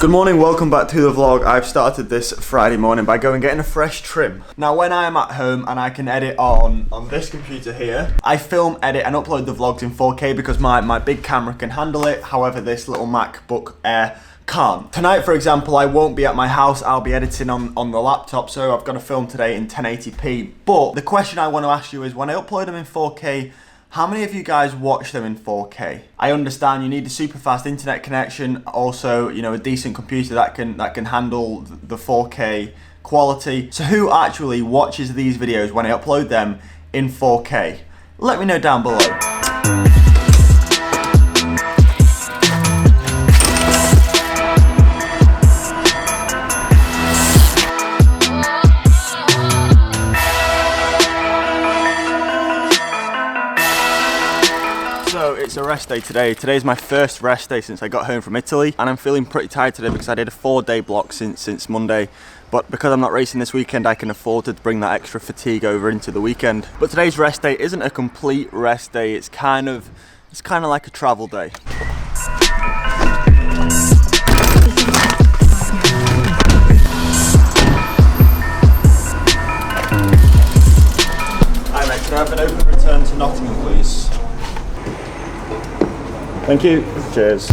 Good morning, welcome back to the vlog. I've started this Friday morning by going and getting a fresh trim. Now when I am at home and I can edit on this computer here, I film, edit and upload the vlogs in 4K because my big camera can handle it. However, this little MacBook Air can't. Tonight, for example, I won't be at my house. I'll be editing on the laptop, so I've got to film today in 1080p. But the question I want to ask you is, when I upload them in 4K, how many of you guys watch them in 4K? I understand you need a super fast internet connection, also, you know, a decent computer that can handle the 4K quality. So who actually watches these videos when I upload them in 4K? Let me know down below. So it's a rest day today. Today's my first rest day since I got home from Italy, and I'm feeling pretty tired today because I did a 4-day block since Monday. But because I'm not racing this weekend, I can afford to bring that extra fatigue over into the weekend. But today's rest day isn't a complete rest day. It's kind of like a travel day. Hi mate, can I have an open return to Nottingham, please? Thank you. Cheers.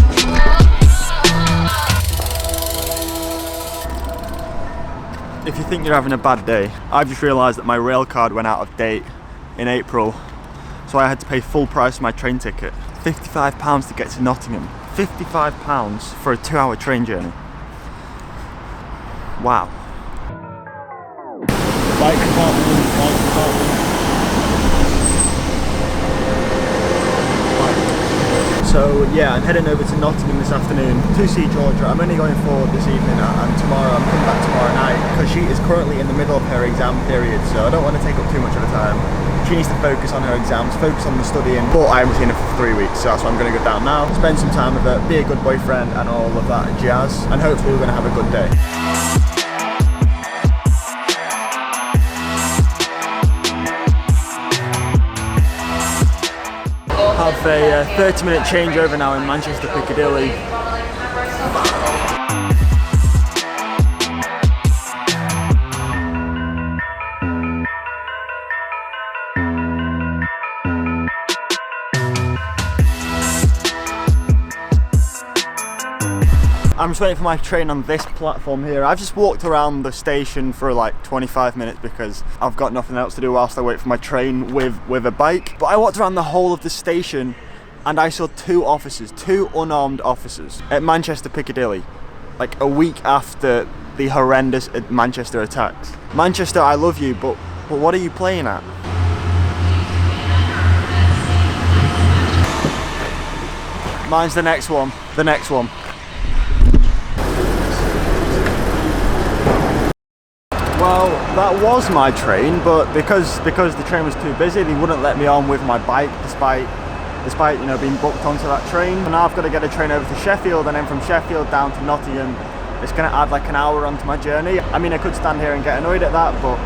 If you think you're having a bad day, I've just realised that my rail card went out of date in April, so I had to pay full price for my train ticket. £55 to get to Nottingham. £55 for a 2-hour train journey. Wow. Bike compartment. So yeah, I'm heading over to Nottingham this afternoon to see Jorja. I'm only going for this evening and tomorrow. I'm coming back tomorrow night because she is currently in the middle of her exam period, so I don't want to take up too much of her time. She needs to focus on her exams, focus on the studying, but I haven't seen her for 3 weeks, so that's why I'm going to go down now, spend some time with her, be a good boyfriend and all of that jazz, and hopefully we're going to have a good day. Have a 30-minute changeover now in Manchester Piccadilly. I'm just waiting for my train on this platform here. I've just walked around the station for like 25 minutes because I've got nothing else to do whilst I wait for my train with a bike. But I walked around the whole of the station and I saw two unarmed officers at Manchester Piccadilly, like a week after the horrendous Manchester attacks. Manchester, I love you, but what are you playing at? Mine's the next one. Well, that was my train, but because the train was too busy, they wouldn't let me on with my bike despite you know being booked onto that train. And now I've got to get a train over to Sheffield, and then from Sheffield down to Nottingham. It's going to add like an hour onto my journey. I mean, I could stand here and get annoyed at that, but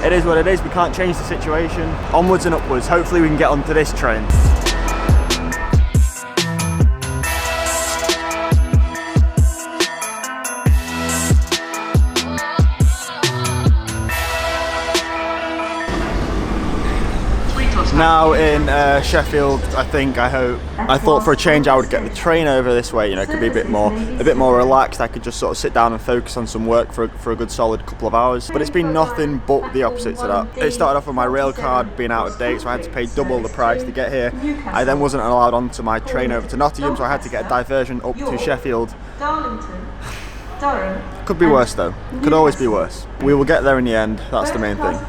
it is what it is. We can't change the situation. Onwards and upwards. Hopefully we can get onto this train. Now in Sheffield, I hope. I thought for a change I would get the train over this way, you know, it could be a bit more relaxed. I could just sort of sit down and focus on some work for a good solid couple of hours. But it's been nothing but the opposite to that. It started off with my rail card being out of date, so I had to pay double the price to get here. I then wasn't allowed onto my train over to Nottingham, so I had to get a diversion up to Sheffield. Could be worse though. Could always be worse. We will get there in the end, that's the main thing.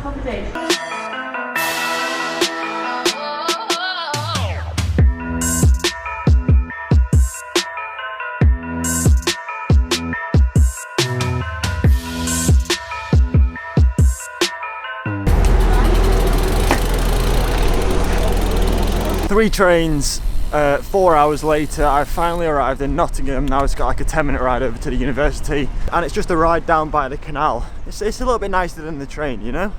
3 trains, 4 hours later, I finally arrived in Nottingham. Now it's got like a 10-minute ride over to the university, and it's just a ride down by the canal. It's a little bit nicer than the train, you know?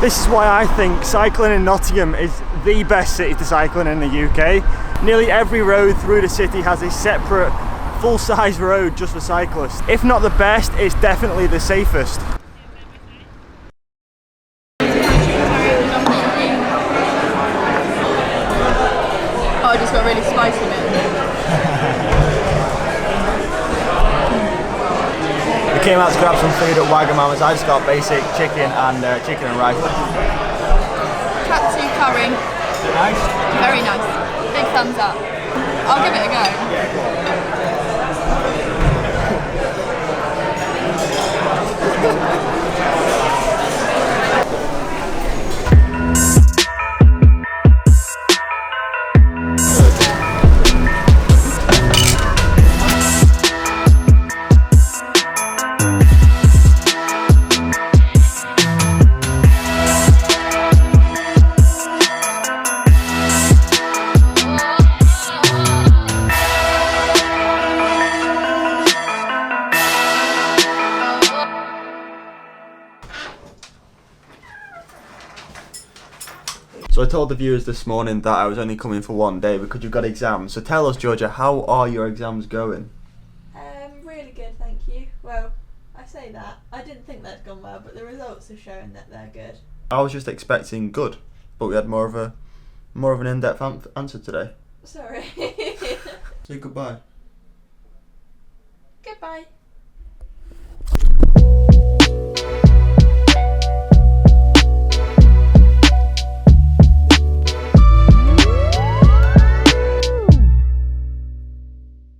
This is why I think cycling in Nottingham is the best city to cycle in the UK. Nearly every road through the city has a separate full-size road just for cyclists. If not the best, it's definitely the safest. Oh, I just got really spicy in it. We came out to grab some food at Wagamama's. I just got basic chicken and rice. Katsu curry. Nice. Very nice. Big thumbs up. I'll give it a go. Yeah, So I told the viewers this morning that I was only coming for one day because you've got exams. So tell us, Jorja, how are your exams going? Really good, thank you. Well, I say that. I didn't think they'd gone well, but the results are showing that they're good. I was just expecting good, but we had more of an in-depth answer today. Sorry. Say goodbye. Goodbye.